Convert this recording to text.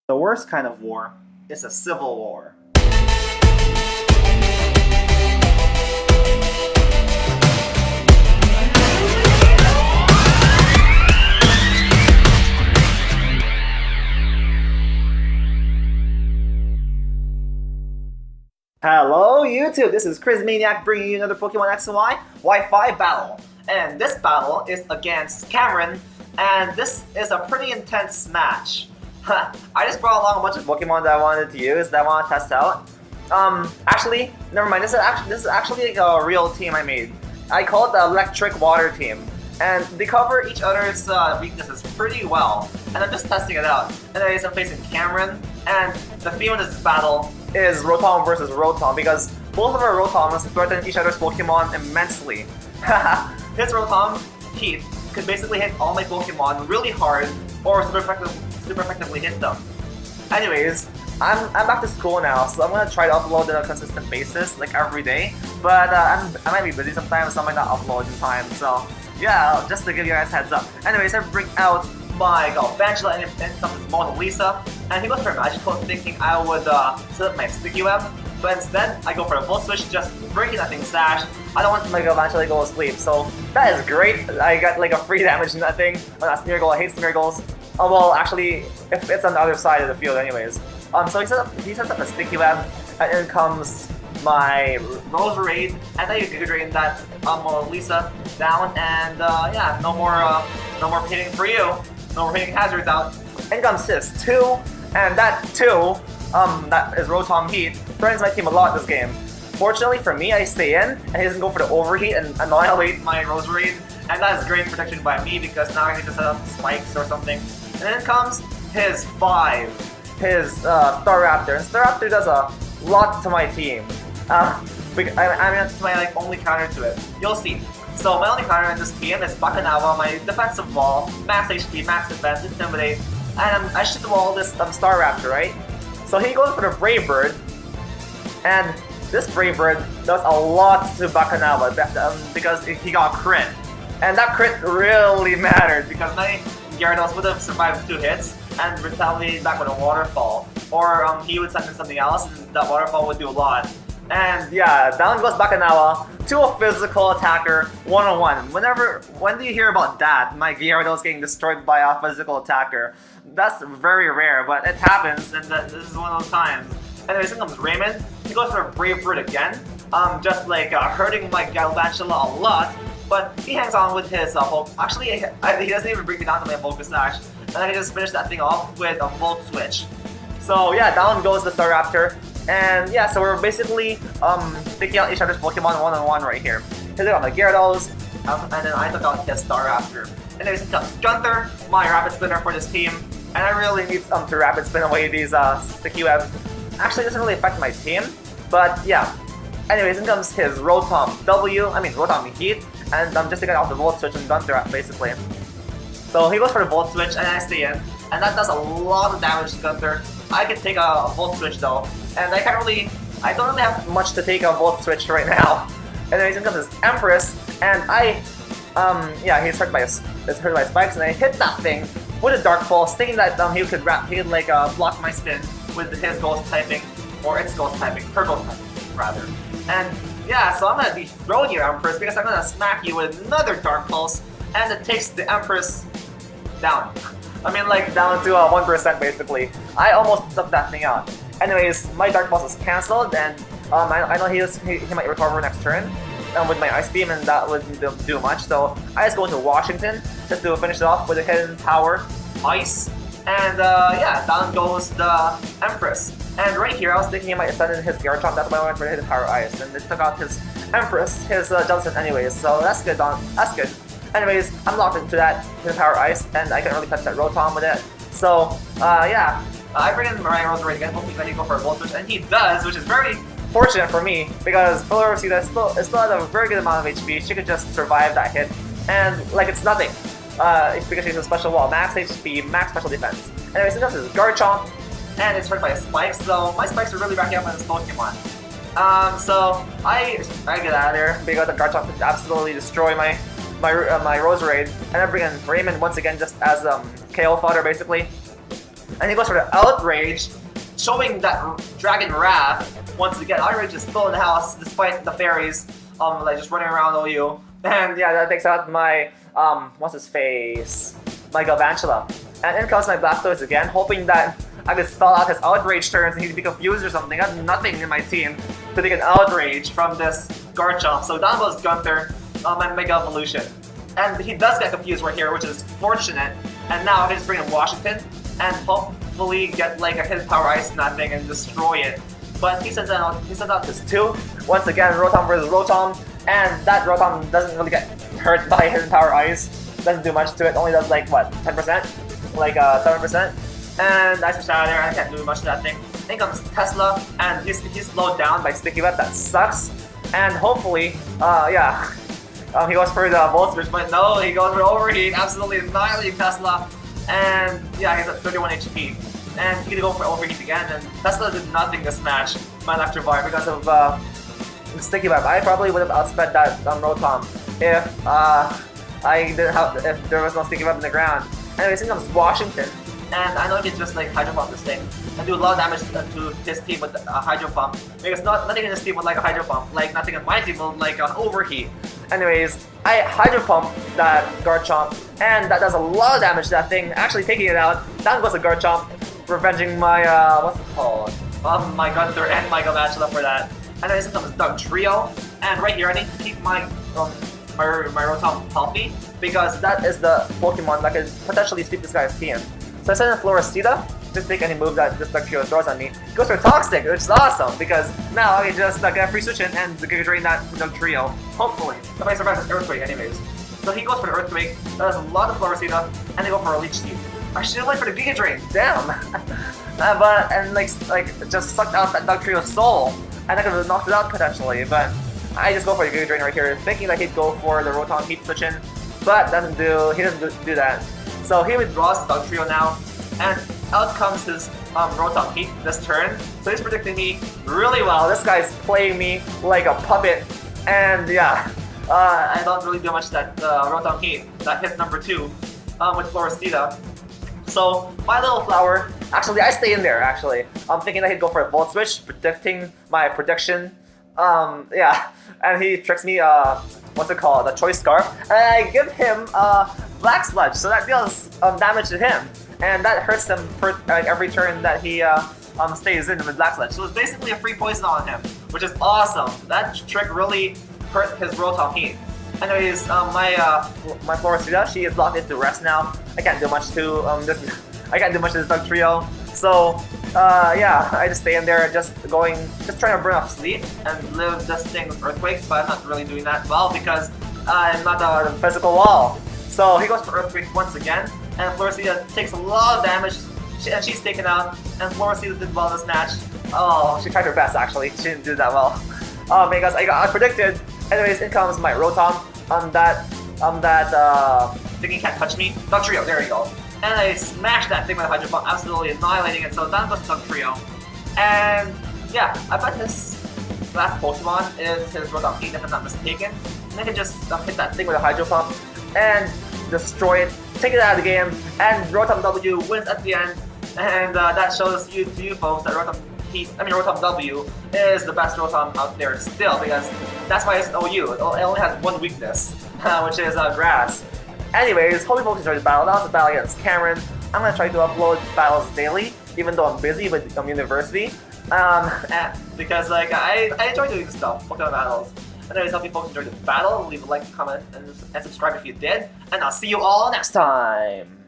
The worst kind of war is a civil war. Hello YouTube, this is Chrizmaniac bringing you another Pokemon X and Y Wi-Fi battle. And this battle is against Cameron, and this is a pretty intense match. I just brought along a bunch of Pokemon that I wanted to use, that I want to test out. Actually, never mind, this is actually like a real team I made. I call it the Electric Water Team. And they cover each other's weaknesses pretty well. And I'm just testing it out. Anyways, I'm facing Cameron, and the theme of this battle is Rotom versus Rotom, because both of our Rotoms threaten each other's Pokemon immensely. His Rotom-H could basically hit all my Pokemon really hard, or super effectively hit them. Anyways, I'm back to school now, so I'm gonna try to upload on a consistent basis, like every day. But I might be busy sometimes, so I might not upload in time. So yeah, just to give you guys heads up. Anyways, I bring out my Galvantula and comes Mona Lisa, and he goes for a Magical, thinking I would set up my Sticky Web, but instead I go for a Volt Switch, just breaking that thing's sash. I don't want my Galvantula to go to sleep, so that is great. I got like a free damage in that thing. On that Smeargle, I hate Smeargles. Oh well, actually, if it's on the other side of the field, anyways. So he sets up a Sticky Web, and in comes my Roserade, and then you can drain that Mona Lisa down, and yeah, no more hitting for you. No more hitting hazards out. In comes his 2, and that 2, that is Rotom-H, threatens my team a lot this game. Fortunately for me, I stay in, and he doesn't go for the overheat and annihilate my Roserade, and that is great protection by me, because now I can just set up spikes or something. And then comes his 5, his Staraptor, and Staraptor does a lot to my team. I mean, that's my like only counter to it. You'll see. So my only counter in this team is Bakanawa, my defensive wall, max HP, max defense, intimidate, and I should wall this Staraptor, right? So he goes for the Brave Bird, and this Brave Bird does a lot to Bakanawa because he got a crit. And that crit really mattered, because my Gyarados would have survived 2 hits and retaliated back with a waterfall. Or he would send in something else, and that waterfall would do a lot. And yeah, down goes Bakanawa to a physical attacker, one-on-one. When do you hear about that? My Gyarados getting destroyed by a physical attacker. That's very rare, but it happens, and this is one of those times. Anyways, here comes Raymond. He goes for a Brave Bird again, just like hurting my Galvantula a lot. But he hangs on with his actually, he doesn't even bring me down to my Focus Sash, and I can just finish that thing off with a Volt Switch. So yeah, down goes the Staraptor. And yeah, so we're basically picking out each other's Pokemon one-on-one right here. He took out my Gyarados, and then I took out his Staraptor. Anyways, here comes Gunther, my Rapid Spinner for this team. And I really need to Rapid Spin away these Sticky Web. Actually, it doesn't really affect my team, but yeah. Anyways, in comes his Rotom-W, Rotom-H, and I'm just taking out the Volt Switch and Gunther basically. So he goes for the Volt Switch, and I stay in, and that does a lot of damage to Gunther. I can take a Volt Switch though, and I don't really have much to take a Volt Switch right now. And then in comes his Empress, and yeah, he's hurt by spikes, and I hit that thing with a Dark Pulse, thinking that he could block my spin with his Ghost typing, or its Ghost typing, her Ghost typing rather. And yeah, so I'm gonna dethrone you, Empress, because I'm gonna smack you with another Dark Pulse, and it takes the Empress down. I mean, like, down to 1% basically. I almost took that thing out. Anyways, my Dark Pulse is cancelled, and I know he might recover next turn with my Ice Beam, and that wouldn't do much. So I just go into Washington just to finish it off with a Hidden Power, Ice, and yeah, down goes the Empress. And right here, I was thinking he might send in his Garchomp, that's why I went for the Hidden Power Ice, and it took out his Empress, his Jellicent anyways, so that's good, that's good. Anyways, I'm locked into that Hidden Power Ice, and I can't really touch that Rotom with it. So, yeah, I bring in my Roserade again, hoping that he go for a Volt Switch, and he does, which is very fortunate for me, because Philorosita still has a very good amount of HP. She could just survive that hit, and like it's nothing. It's because she's a special wall, max HP, max special defense. Anyways, this is Garchomp, and it's hurt by a spike, so my spikes are really racking up on this Pokemon. So I get out of there because the Garchomp could absolutely destroy my Roserade, and I bring in Raymond once again just as KO fodder basically. And he goes for the Outrage, showing that Dragon Wrath. Once again, Outrage is still in the house despite the fairies like just running around OU. And yeah, that takes out my what's his face? My Galvantula. And in comes my Blastoise again, hoping that I could spell out his Outrage turns and he'd be confused or something. I have nothing in my team to take an Outrage from this Garchomp. So down goes Gunther and Mega Evolution. And he does get confused right here, which is fortunate. And now I can just bring in Washington and hopefully get like a hidden power ice on that thing and destroy it. But he sends out his 2. Once again, Rotom versus Rotom. And that Rotom doesn't really get hurt by hidden power ice. Doesn't do much to it, only does like what, 10%? Like 7%? And I switch out of there, I can't do much to that thing. Then comes Tesla, and he's slowed down by Sticky Web, that sucks. And hopefully, yeah, he goes for the Volt Switch, but no, he goes for Overheat, absolutely annihilating Tesla. And yeah, he's at 31 HP. And he could go for Overheat again, and Tesla did nothing this match, my Electrivire, because of the Sticky Web. I probably would have outsped that Rotom if there was no Sticky Web in the ground. Anyways, here comes Washington. And I know he can just like Hydro Pump this thing and do a lot of damage to his team with a Hydro Pump. Because nothing in his team would like a Hydro Pump, like nothing in my team would like an Overheat. Anyways, I Hydro Pump that Garchomp, and that does a lot of damage to that thing, actually taking it out. Down goes the Garchomp, revenging my, what's it called? My Gunther and my Galvantula for that. And then here comes Dugtrio, and right here I need to keep my Rotom healthy, because that is the Pokemon that can potentially sweep this guy's team. So I send in Floricida, just take any move that this Dugtrio throws at me. He goes for Toxic, which is awesome, because now I can just get a free switch in and Giga Drain that Dugtrio, hopefully, if I survive this Earthquake anyways. So he goes for the Earthquake, does a lot of Floricida, and they go for a Leech Seed. I should have went for the Giga Drain, damn! And just sucked out that Dugtrio's soul, and I could have knocked it out potentially, but I just go for the Giga Drain right here, thinking that he'd go for the Rotom Heat switch in, but he doesn't do that. So he withdraws Dugtrio now, and out comes his Rotom Heat this turn. So he's predicting me really well. This guy's playing me like a puppet, and yeah, I don't really do much to that Rotom Heat. That hit number 2 with Floricida. So my little flower, actually I stay in there actually. I'm thinking that he'd go for a Volt Switch, predicting my prediction. Yeah, and he tricks me, what's it called, a Choice Scarf, and I give him Black Sludge, so that deals damage to him, and that hurts him every turn that he stays in with Black Sludge. So it's basically a free poison on him, which is awesome. That trick really hurt his Rotom Heat. Anyways, my Floricida, she is locked into rest now. I can't do much to this Dugtrio. So yeah, I just stay in there, just trying to burn off sleep and live this thing with Earthquakes, but I'm not really doing that well because I'm not a physical wall. So he goes for Earthquake once again, and Floricida takes a lot of damage, and she's taken out, and Floricida did well this match. Oh, she tried her best actually, she didn't do that well. Oh, because I predicted. Anyways, in comes my Rotom on that thingy can't touch me. Dugtrio, there you go. And I smashed that thing with a Hydro Pump, absolutely annihilating it, so down goes Dugtrio. And yeah, I bet his last Pokemon is his Rotom Heat if I'm not mistaken. And I can just hit that thing with a Hydro Pump and destroy it, take it out of the game, and Rotom-W wins at the end. And that shows to you folks that Rotom-W is the best Rotom out there still, because that's why it's an OU. It only has one weakness, which is grass. Anyways, hope you folks enjoyed the battle. That was a battle against Cameron. I'm gonna try to upload battles daily, even though I'm busy with university. Because like I enjoy doing this stuff, Pokemon battles. Anyways, hope you folks enjoyed the battle. Leave a like, comment, and subscribe if you did. And I'll see you all next time.